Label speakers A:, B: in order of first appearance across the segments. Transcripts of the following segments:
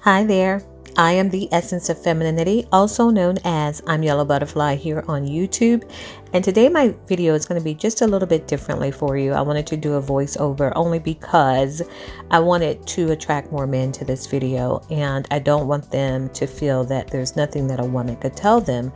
A: Hi there. I am the Essence of Femininity, also known as I'm Yellow Butterfly here on YouTube. And today my video is going to be just a little bit differently for you. I wanted to do a voiceover only because I wanted to attract more men to this video. And I don't want them to feel that there's nothing that a woman could tell them,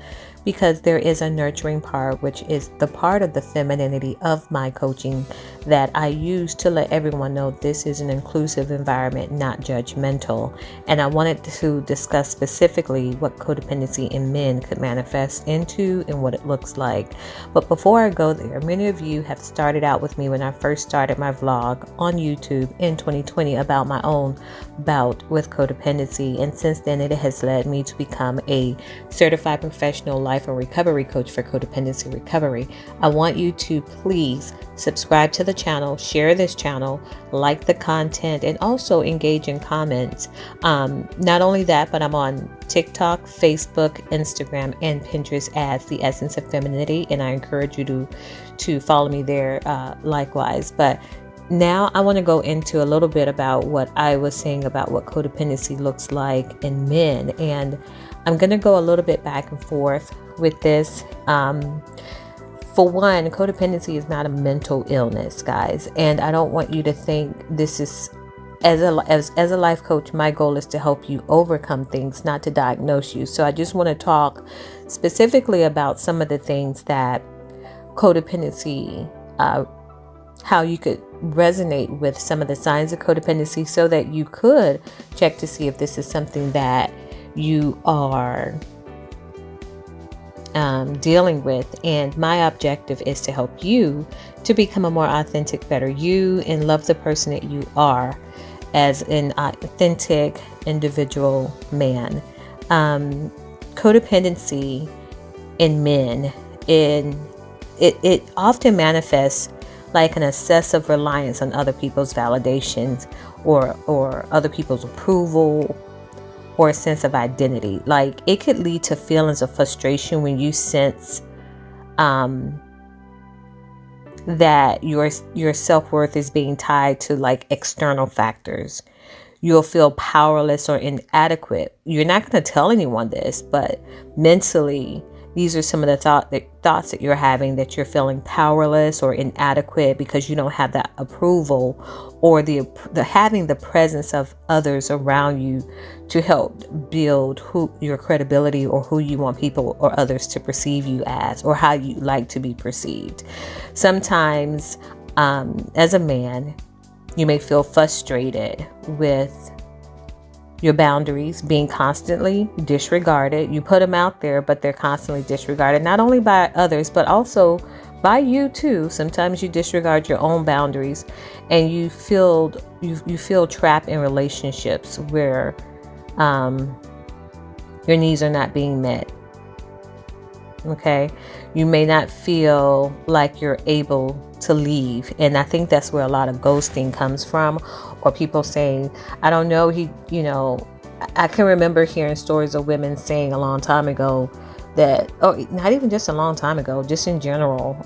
A: because there is a nurturing part, which is the part of the femininity of my coaching that I use to let everyone know this is an inclusive environment, not judgmental. And I wanted to discuss specifically what codependency in men could manifest into and what it looks like. But before I go there, many of you have started out with me when I first started my vlog on YouTube in 2020 about my own bout with codependency. And since then, it has led me to become a certified professional life and recovery coach for codependency recovery. I want you to please subscribe to the channel, share this channel, like the content, and also engage in comments. Not only that, but I'm on TikTok, Facebook, Instagram, and Pinterest as the Essence of Femininity, and I encourage you to follow me there likewise. But now I want to go into a little bit about what I was saying about what codependency looks like in men, and I'm going to go a little bit back and forth with this. For one, codependency is not a mental illness, guys, and I don't want you to think this is, as a life coach, my goal is to help you overcome things, not to diagnose you. So I just want to talk specifically about some of the things that codependency, how you could resonate with some of the signs of codependency so that you could check to see if this is something that you are dealing with. And my objective is to help you to become a more authentic, better you and love the person that you are as an authentic individual man. Codependency in men, it often manifests like an assessive reliance on other people's validations or other people's approval, or a sense of identity. Like, it could lead to feelings of frustration when you sense that your self-worth is being tied to like external factors. You'll feel powerless or inadequate. You're not going to tell anyone this, but mentally, these are some of the thoughts that you're having, that you're feeling powerless or inadequate because you don't have that approval or the having the presence of others around you to help build your credibility, or who you want people or others to perceive you as, or how you like to be perceived. Sometimes, as a man, you may feel frustrated with your boundaries being constantly disregarded. You put them out there, but they're constantly disregarded, not only by others, but also by you too. Sometimes you disregard your own boundaries, and you feel trapped in relationships where your needs are not being met. Okay, you may not feel like you're able to leave, and I think that's where a lot of ghosting comes from, or people saying, I don't know, I can remember hearing stories of women saying a long time ago that, not even just a long time ago, just in general,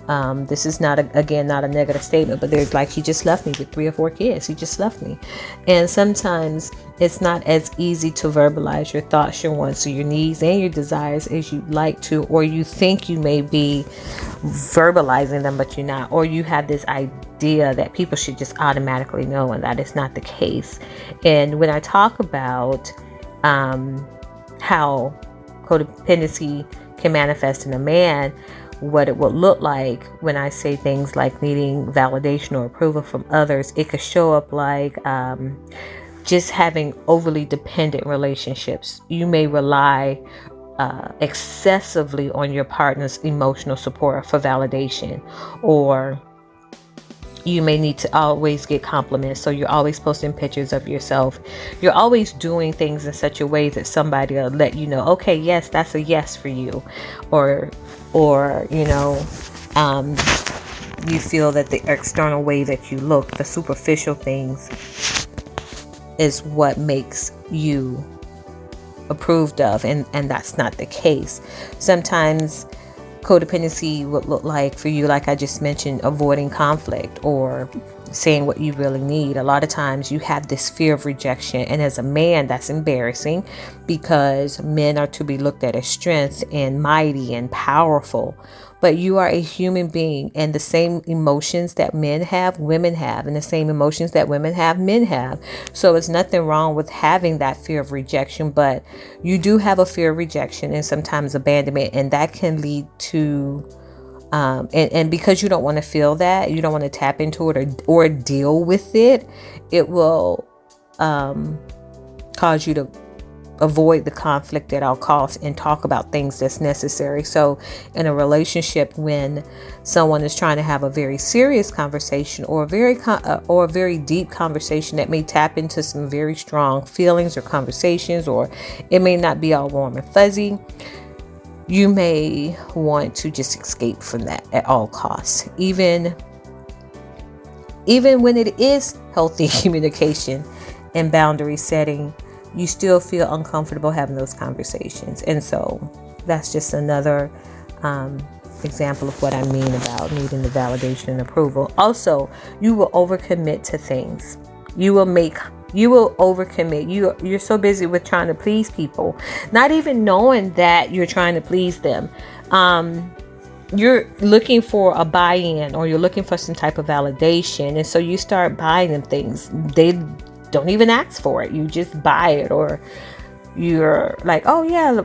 A: this is not a negative statement, but there's like, he just left me with 3 or 4 kids. He just left me. And sometimes it's not as easy to verbalize your thoughts, your wants, or your needs and your desires as you'd like to, or you think you may be verbalizing them, but you're not, or you have this idea that people should just automatically know, and that is not the case. And when I talk about how codependency can manifest in a man, what it would look like when I say things like needing validation or approval from others, it could show up like just having overly dependent relationships. You may rely excessively on your partner's emotional support for validation, or you may need to always get compliments. So you're always posting pictures of yourself. You're always doing things in such a way that somebody will let you know, okay, yes, that's a yes for you. Or you feel that the external way that you look, the superficial things, is what makes you approved of. And that's not the case. Sometimes codependency would look like for you, like I just mentioned, avoiding conflict, or saying what you really need. A lot of times you have this fear of rejection, and as a man, that's embarrassing because men are to be looked at as strength and mighty and powerful. But you are a human being, and the same emotions that men have, women have, and the same emotions that women have, men have. So it's nothing wrong with having that fear of rejection, but you do have a fear of rejection and sometimes abandonment, and that can lead to and because you don't want to feel that, you don't want to tap into it or deal with it, it will cause you to avoid the conflict at all costs and talk about things that's necessary. So in a relationship, when someone is trying to have a very serious conversation or a very deep conversation that may tap into some very strong feelings or conversations, or it may not be all warm and fuzzy, you may want to just escape from that at all costs. Even when it is healthy communication and boundary setting, you still feel uncomfortable having those conversations. And so that's just another example of what I mean about needing the validation and approval. Also, you will overcommit to things. You will overcommit. You're so busy with trying to please people, not even knowing that you're trying to please them. You're looking for a buy-in, or you're looking for some type of validation, and so you start buying them things. They don't even ask for it. You just buy it, or you're like, oh yeah,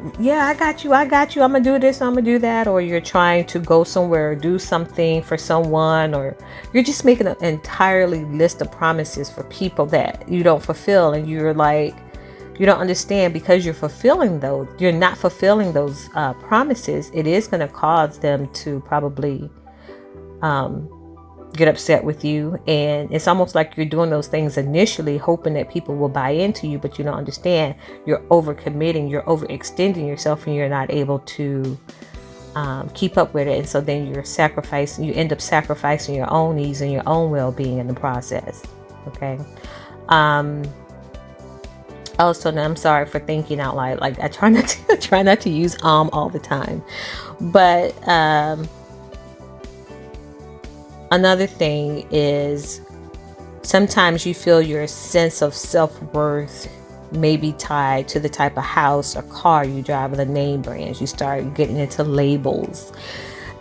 A: I got you. I'm gonna do this, I'm gonna do that. Or you're trying to go somewhere or do something for someone, or you're just making an entirely list of promises for people that you don't fulfill. And you're like, you don't understand, because you're not fulfilling those promises. It is going to cause them to probably get upset with you. And it's almost like you're doing those things initially hoping that people will buy into you, but you don't understand. You're overcommitting, you're overextending yourself, and you're not able to keep up with it. And so then you end up sacrificing your own needs and your own well-being in the process. Okay. Also, now I'm sorry for thinking out loud. Like, I try not to use all the time, but another thing is sometimes you feel your sense of self-worth may be tied to the type of house or car you drive, or the name brands. You start getting into labels.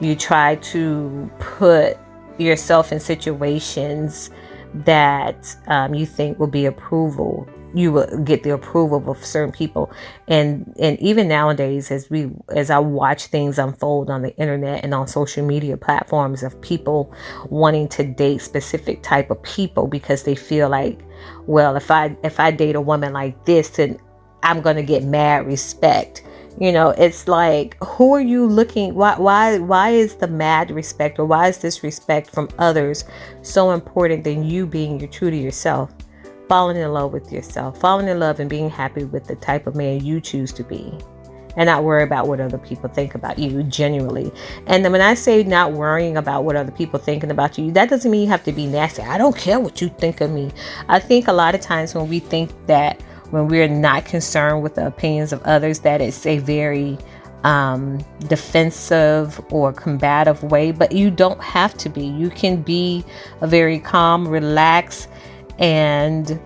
A: You try to put yourself in situations that you think will be approval. You will get the approval of certain people. And even nowadays, as I watch things unfold on the internet and on social media platforms, of people wanting to date specific type of people because they feel like, well, if I date a woman like this, then I'm going to get mad respect. You know, it's like, who are you looking? Why is the mad respect, or why is this respect from others so important than you being true to yourself? Falling in love with yourself, falling in love and being happy with the type of man you choose to be, and not worry about what other people think about you genuinely. And then when I say not worrying about what other people thinking about you, that doesn't mean you have to be nasty. I don't care what you think of me. I think a lot of times when we think that when we're not concerned with the opinions of others, that it's a very defensive or combative way, but you don't have to be. You can be a very calm, relaxed, and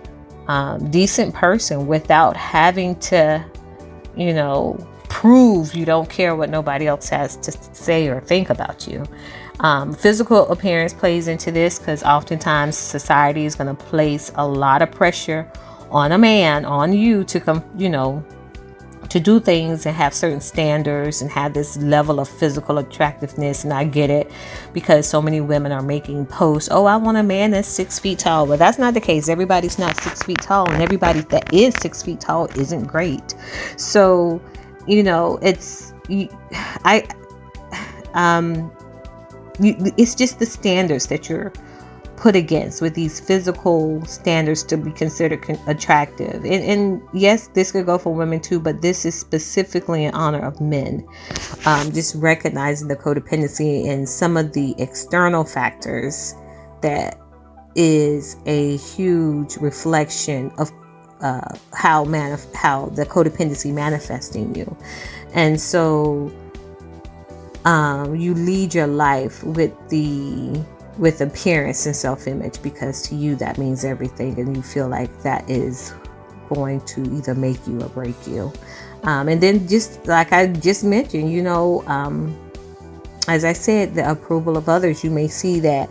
A: decent person without having to, prove you don't care what nobody else has to say or think about you. Physical appearance plays into this, because oftentimes society is going to place a lot of pressure on a man, on you, to come, to do things and have certain standards and have this level of physical attractiveness. And I get it, because so many women are making posts, oh, I want a man that's 6 feet tall. But that's not the case. Everybody's not 6 feet tall, and everybody that is 6 feet tall isn't great. So, it's just the standards that you're put against with these physical standards to be considered attractive. And yes, this could go for women too, but this is specifically in honor of men. Just recognizing the codependency and some of the external factors that is a huge reflection of how the codependency manifests in you. And so you lead your life with the with appearance and self-image, because to you that means everything, and you feel like that is going to either make you or break you. And then, just like I just mentioned, as I said, the approval of others. You may see that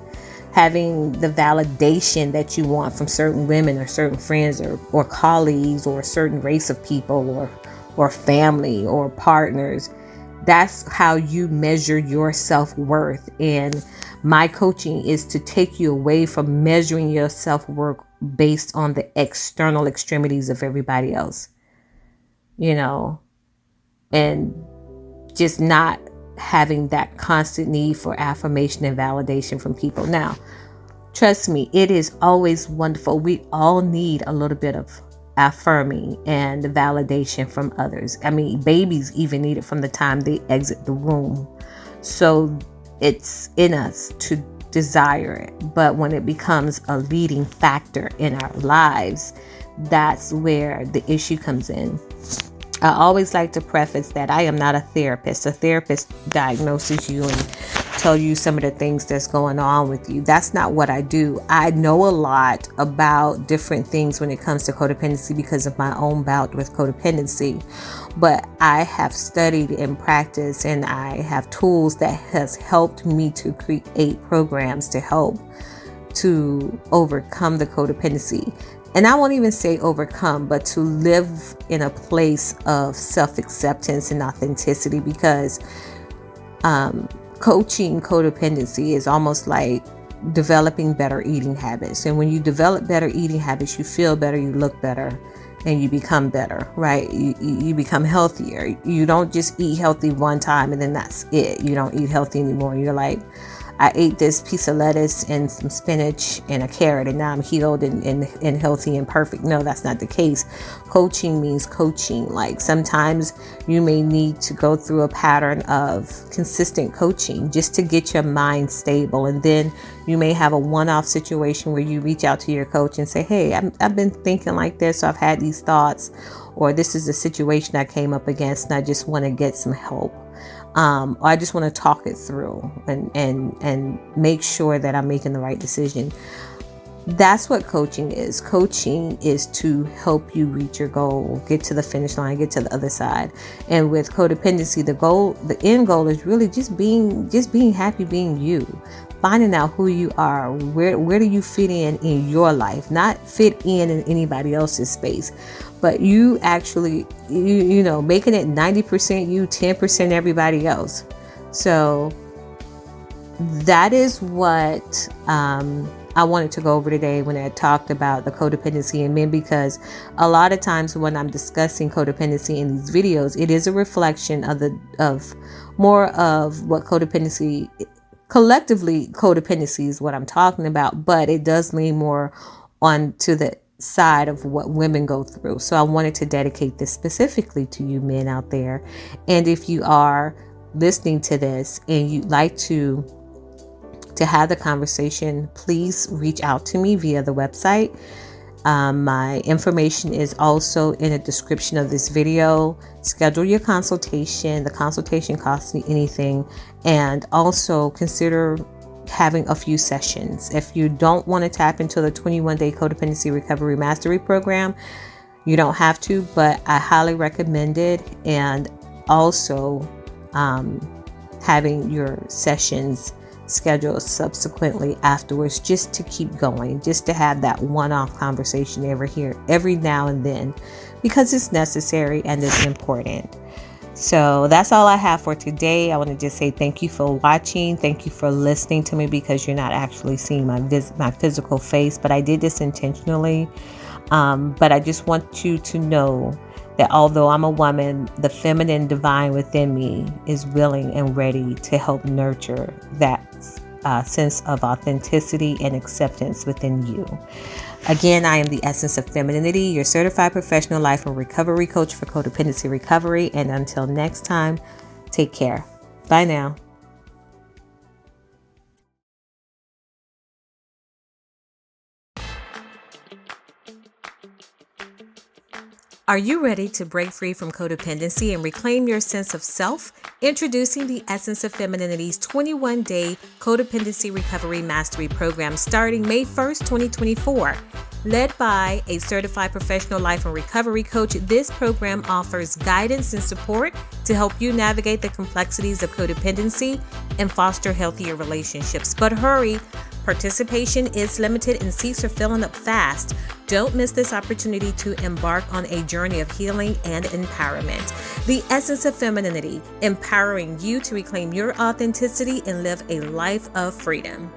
A: having the validation that you want from certain women or certain friends or colleagues or a certain race of people or family or partners, that's how you measure your self-worth. And my coaching is to take you away from measuring your self-worth based on the external extremities of everybody else, and just not having that constant need for affirmation and validation from people. Now, trust me, it is always wonderful. We all need a little bit of affirming and validation from others. I mean, babies even need it from the time they exit the womb. So it's in us to desire it. But when it becomes a leading factor in our lives, that's where the issue comes in. I always like to preface that I am not a therapist. A therapist diagnoses you and tell you some of the things that's going on with you. That's not what I do. I know a lot about different things when it comes to codependency because of my own bout with codependency. But I have studied and practiced, and I have tools that has helped me to create programs to help to overcome the codependency. And I won't even say overcome, but to live in a place of self-acceptance and authenticity, because coaching codependency is almost like developing better eating habits. And when you develop better eating habits, you feel better, you look better, and you become better, right? You become healthier. You don't just eat healthy one time and then that's it. You don't eat healthy anymore. You're like, I ate this piece of lettuce and some spinach and a carrot, and now I'm healed and healthy and perfect. No, that's not the case. Coaching means coaching. Like, sometimes you may need to go through a pattern of consistent coaching just to get your mind stable. And then you may have a one-off situation where you reach out to your coach and say, hey, I've been thinking like this, so I've had these thoughts, or this is a situation I came up against and I just want to get some help. Or I just want to talk it through and make sure that I'm making the right decision. That's what coaching is. Coaching is to help you reach your goal, get to the finish line, get to the other side. And with codependency, the end goal is really just being happy being you. Finding out who you are, where do you fit in your life, not fit in anybody else's space, but you actually, making it 90% you, 10% everybody else. So that is what I wanted to go over today when I talked about the codependency in men, because a lot of times when I'm discussing codependency in these videos, it is a reflection of more of what codependency, collectively codependency is what I'm talking about, but it does lean more onto the side of what women go through. So I wanted to dedicate this specifically to you men out there. And if you are listening to this and you'd like to have the conversation, please reach out to me via the website. My information is also in the description of this video. Schedule your consultation. The consultation costs me anything. And also consider having a few sessions. If you don't want to tap into the 21-day codependency recovery mastery program, you don't have to, but I highly recommend it. And also having your sessions scheduled subsequently afterwards, just to keep going, just to have that one-off conversation every now and then, because it's necessary and it's important. So that's all I have for today. I want to just say thank you for watching. Thank you for listening to me, because you're not actually seeing my physical face, but I did this intentionally. But I just want you to know that although I'm a woman, the feminine divine within me is willing and ready to help nurture that sense of authenticity and acceptance within you. Again, I am the Essence of Femininity, your certified professional life and recovery coach for codependency recovery. And until next time, take care. Bye now. Are you ready to break free from codependency and reclaim your sense of self? Introducing the Essence of Femininity's 21-day Codependency Recovery Mastery Program starting May 1st, 2024. Led by a certified professional life and recovery coach, this program offers guidance and support to help you navigate the complexities of codependency and foster healthier relationships. But hurry! Participation is limited and seats are filling up fast. Don't miss this opportunity to embark on a journey of healing and empowerment. The Essence of Femininity, empowering you to reclaim your authenticity and live a life of freedom.